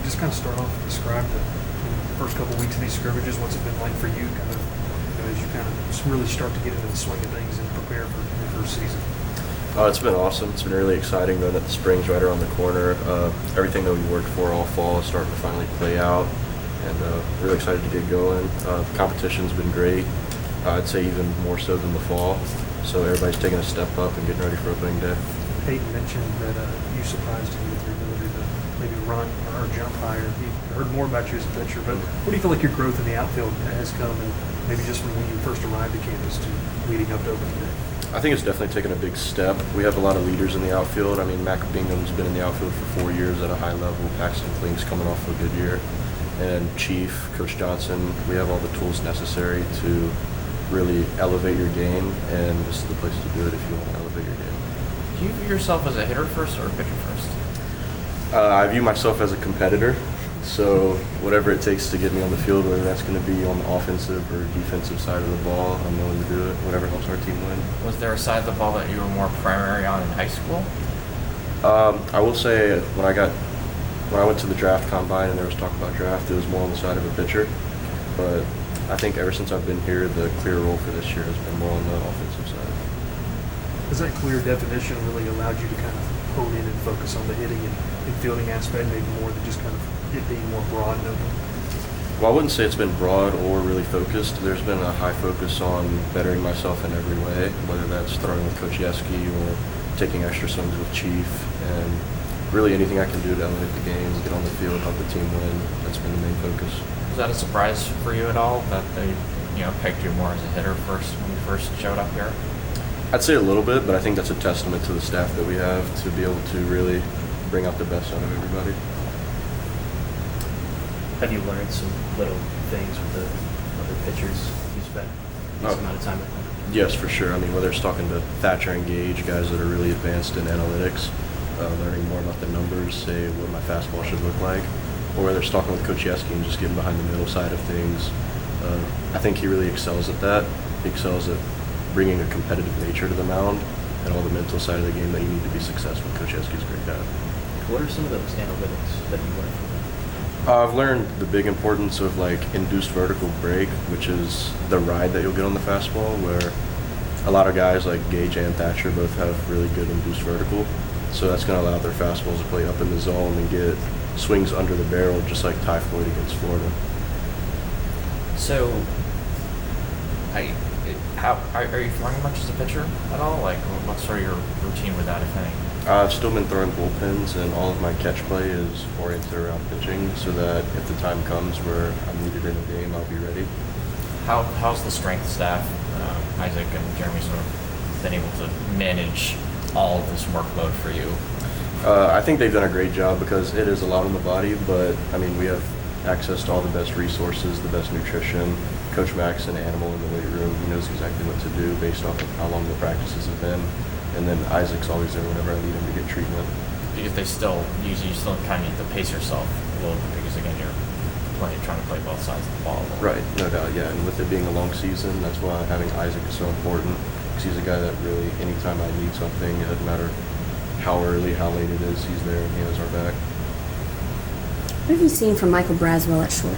just kind of start off and describe the first couple weeks of these scrimmages. What's it been like for you, kind of, as you kind of really start to get into the swing of things and prepare for your first season? It's been awesome. It's been really exciting knowing that the spring's right around the corner. Everything that we worked for all fall is starting to finally play out, and really excited to get going. Competition's been great. I'd say even more so than the fall. So everybody's taking a step up and getting ready for opening day. Peyton mentioned that you surprised him with your ability to maybe run or jump higher. He heard more about you as a pitcher, but what do you feel like your growth in the outfield has come, and maybe just from when you first arrived to campus to leading up to opening day? I think it's definitely taken a big step. We have a lot of leaders in the outfield. I mean, Mac Bingham's been in the outfield for 4 years at a high level. Paxton Klink's coming off a good year. And Chief, Coach Johnson, we have all the tools necessary to really elevate your game, and this is the place to do it if you want to elevate your game. Do you view yourself as a hitter first or a pitcher first? I view myself as a competitor, so whatever it takes to get me on the field, whether that's going to be on the offensive or defensive side of the ball, I'm willing to do it, whatever helps our team win. Was there a side of the ball that you were more primary on in high school? I will say when I went to the draft combine and there was talk about draft, it was more on the side of a pitcher, but I think ever since I've been here, the clear role for this year has been more on the offensive side. Has that clear definition really allowed you to kind of hone in and focus on the hitting and fielding aspect, maybe more than just kind of it being more broad and open? Well, I wouldn't say it's been broad or really focused. There's been a high focus on bettering myself in every way, whether that's throwing with Coach Yeski or taking extra swings with Chief, and really anything I can do to elevate the game, get on the field, help the team win. That's been the main focus. Was that a surprise for you at all that they, pegged you more as a hitter first when you first showed up here? I'd say a little bit, but I think that's a testament to the staff that we have to be able to really bring out the best out of everybody. Have you learned some little things with the other pitchers you spent a decent amount of time with them? Yes, for sure. I mean, whether it's talking to Thatcher and Gage, guys that are really advanced in analytics, learning more about the numbers, say what my fastball should look like, or whether it's talking with Coach Yeski and just getting behind the middle side of things. I think he really excels at that. He excels at bringing a competitive nature to the mound and all the mental side of the game that you need to be successful. Coach Yeski's great at. What are some of those analytics that you learned from them? I've learned the big importance of induced vertical break, which is the ride that you'll get on the fastball, where a lot of guys like Gage and Thatcher both have really good induced vertical. So that's going to allow their fastballs to play up in the zone and get swings under the barrel, just like Ty Floyd against Florida. So, are you throwing much as a pitcher at all? What's sort of your routine with that, if any? I've still been throwing bullpens, and all of my catch play is oriented around pitching, so that if the time comes where I'm needed in a game, I'll be ready. How's the strength staff, Isaac and Jeremy, sort of been able to manage all of this workload for you? I think they've done a great job because it is a lot on the body, but I mean, we have access to all the best resources, the best nutrition. Coach Mac's an animal in the weight room. He knows exactly what to do based off of how long the practices have been. And then Isaac's always there whenever I need him to get treatment. Because you still kind of need to pace yourself a little bit because, again, you're trying to play both sides of the ball. Right, no doubt, yeah. And with it being a long season, that's why having Isaac is so important, because he's a guy that really, anytime I need something, it doesn't matter how early, how late it is, he's there and he has our back. What have you seen from Michael Braswell at short?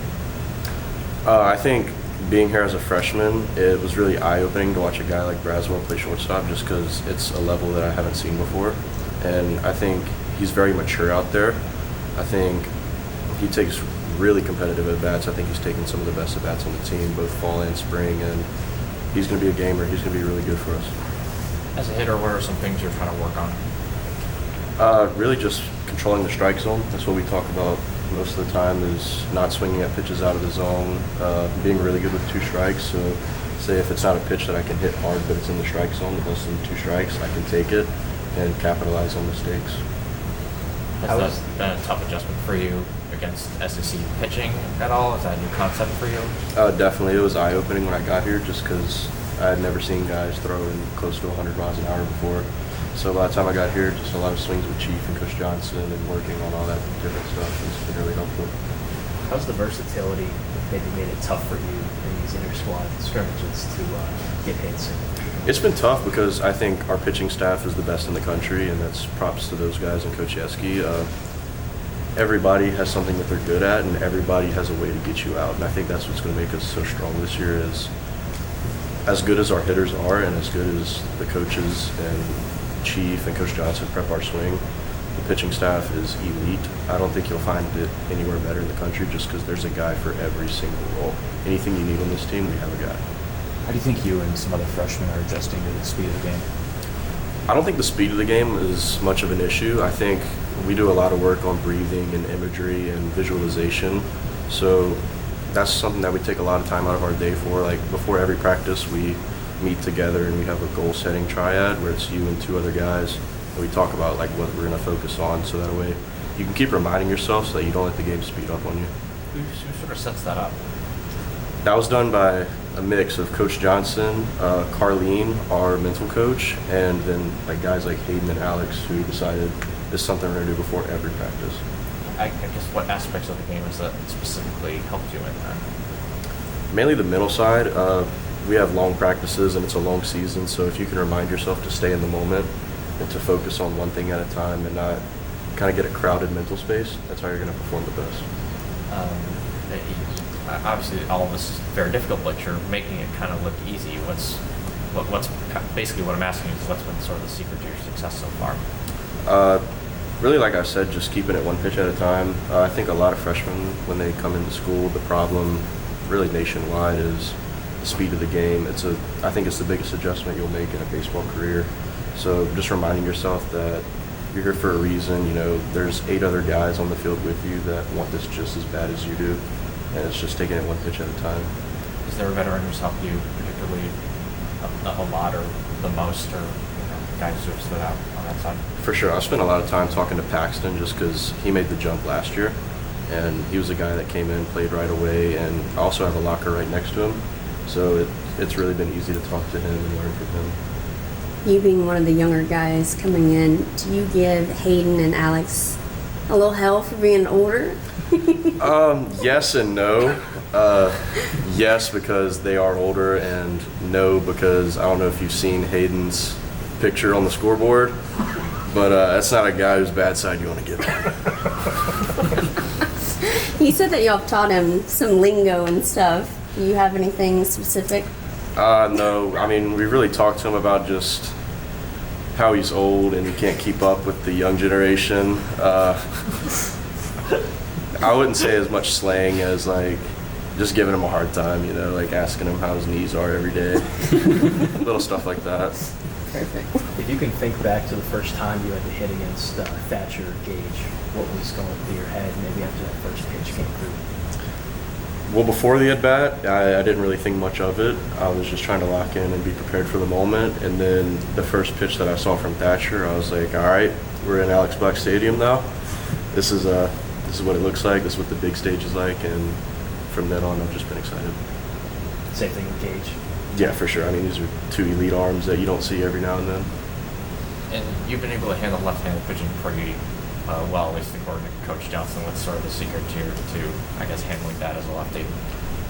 I think being here as a freshman, it was really eye-opening to watch a guy like Braswell play shortstop, just because it's a level that I haven't seen before. And I think he's very mature out there. I think he takes really competitive at-bats. I think he's taken some of the best at-bats on the team, both fall and spring, and he's going to be a gamer. He's going to be really good for us. As a hitter, what are some things you're trying to work on? Really just controlling the strike zone. That's what we talk about most of the time, is not swinging at pitches out of the zone, being really good with two strikes. So say if it's not a pitch that I can hit hard, but it's in the strike zone, less than two strikes, I can take it and capitalize on mistakes. Has that been a tough adjustment for you against SEC pitching at all? Is that a new concept for you? Definitely. It was eye-opening when I got here, just because I had never seen guys throwing close to 100 miles an hour before. So by the time I got here, just a lot of swings with Chief and Coach Johnson and working on all that different stuff has been really helpful. How's the versatility maybe made it tough for you in these inter-squad scrimmages to get hits? It's been tough because I think our pitching staff is the best in the country, and that's props to those guys and Coach Yeski. everybody has something that they're good at, and everybody has a way to get you out. And I think that's what's going to make us so strong this year is as good as our hitters are and as good as the coaches and Chief and Coach Johnson prep our swing, the pitching staff is elite. I don't think you'll find it anywhere better in the country just because there's a guy for every single role. Anything you need on this team, we have a guy. How do you think you and some other freshmen are adjusting to the speed of the game? I don't think the speed of the game is much of an issue. I think we do a lot of work on breathing and imagery and visualization. So that's something that we take a lot of time out of our day for. Like before every practice, we meet together and we have a goal setting triad where it's you and two other guys. And we talk about like what we're going to focus on so that way you can keep reminding yourself so that you don't let the game speed up on you. Who sort of sets that up? That was done by a mix of Coach Johnson, Carlene, our mental coach, and then like guys like Hayden and Alex who decided this is something we're going to do before every practice. I guess what aspects of the game has that specifically helped you in that? Mainly the mental side. We have long practices and it's a long season, so if you can remind yourself to stay in the moment and to focus on one thing at a time and not kind of get a crowded mental space, that's how you're going to perform the best. Obviously, all of this is very difficult, but you're making it kind of look easy. What's basically what I'm asking is what's been sort of the secret to your success so far? Really, like I said, just keeping it one pitch at a time. I think a lot of freshmen, when they come into school, the problem really nationwide is the speed of the game. I think it's the biggest adjustment you'll make in a baseball career. So just reminding yourself that you're here for a reason. You know, there's 8 other guys on the field with you that want this just as bad as you do. And it's just taking it one pitch at a time. Is there a veteran who's helped you particularly a lot or the most, or guys who have stood out on that side? For sure. I spent a lot of time talking to Paxton just because he made the jump last year. And he was a guy that came in, played right away, and I also have a locker right next to him. So it's really been easy to talk to him and learn from him. You being one of the younger guys coming in, do you give Hayden and Alex a little hell for being older? Yes and no. Yes, because they are older, and no, because I don't know if you've seen Hayden's picture on the scoreboard, but that's not a guy whose bad side you want to get on. You said that y'all taught him some lingo and stuff. Do you have anything specific? No, I mean, we really talked to him about just how he's old and he can't keep up with the young generation. I wouldn't say as much slang as like just giving him a hard time, you know, like asking him how his knees are every day. Little stuff like that. Perfect. If you can think back to the first time you had to hit against Thatcher or Gage, what was going through your head maybe after that first pitch came through? Well, before the at-bat, I didn't really think much of it. I was just trying to lock in and be prepared for the moment. And then the first pitch that I saw from Thatcher, I was like, all right, we're in Alex Black Stadium now. This is what it looks like. This is what the big stage is like. And from then on, I've just been excited. Same thing with Gage. Yeah, for sure. I mean, these are 2 elite arms that you don't see every now and then. And you've been able to handle left-handed pitching pretty well, at least according to Coach Johnson. What's sort of the secret to I guess, handling that as a lefty?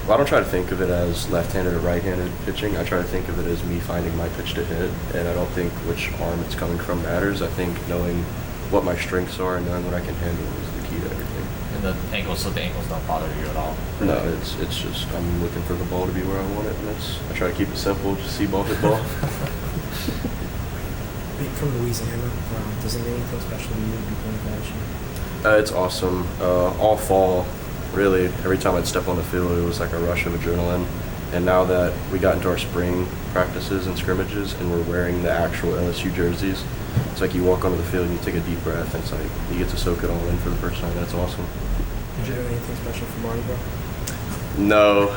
Well, I don't try to think of it as left-handed or right-handed pitching. I try to think of it as me finding my pitch to hit, and I don't think which arm it's coming from matters. I think knowing what my strengths are and knowing what I can handle is the key to everything. And the ankles don't bother you at all? No, it's just I'm looking for the ball to be where I want it, and I try to keep it simple, just see ball, hit ball. Being from Louisiana, does it mean anything special to you to be playing for LSU? It's awesome. All fall, really, every time I'd step on the field, it was like a rush of adrenaline. And now that we got into our spring practices and scrimmages and we're wearing the actual LSU jerseys, it's like you walk onto the field and you take a deep breath, and it's like you get to soak it all in for the first time. That's awesome. Did you do anything special for Mardi Gras? No,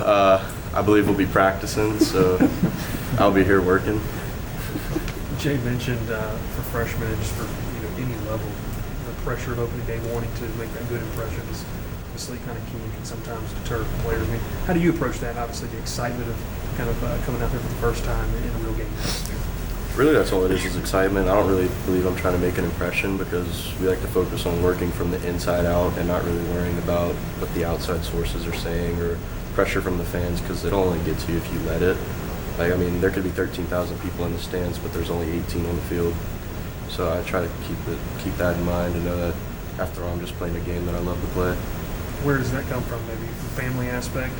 I believe we'll be practicing, so I'll be here working. Jay mentioned for freshmen and just for any level, the pressure of opening day, wanting to make that good impression is obviously kind of key and can sometimes deter players. I mean, how do you approach that? Obviously, the excitement of kind of coming out there for the first time in a real game atmosphere. Really, that's all it is excitement. I don't really believe I'm trying to make an impression because we like to focus on working from the inside out and not really worrying about what the outside sources are saying or pressure from the fans, because it'll only get to you if you let it. Like, I mean, there could be 13,000 people in the stands, but there's only 18 on the field. So I try to keep that in mind and know that after all, I'm just playing a game that I love to play. Where does that come from? Maybe the family aspect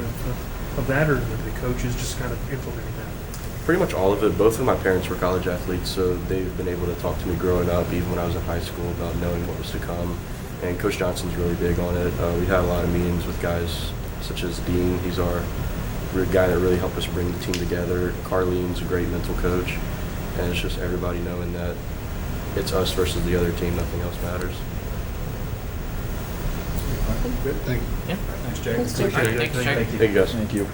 of that, or the coaches just kind of implementing that? Pretty much all of it. Both of my parents were college athletes, so they've been able to talk to me growing up, even when I was in high school, about knowing what was to come. And Coach Johnson's really big on it. We've had a lot of meetings with guys such as Dean. He's our guy that really helped us bring the team together. Carlene's a great mental coach. And it's just everybody knowing that it's us versus the other team. Nothing else matters. Good, thank you. Yeah. Thanks, Jake. Thanks, Jake. All right, thanks, Jake. Thank you. Thank you, guys. Thank you.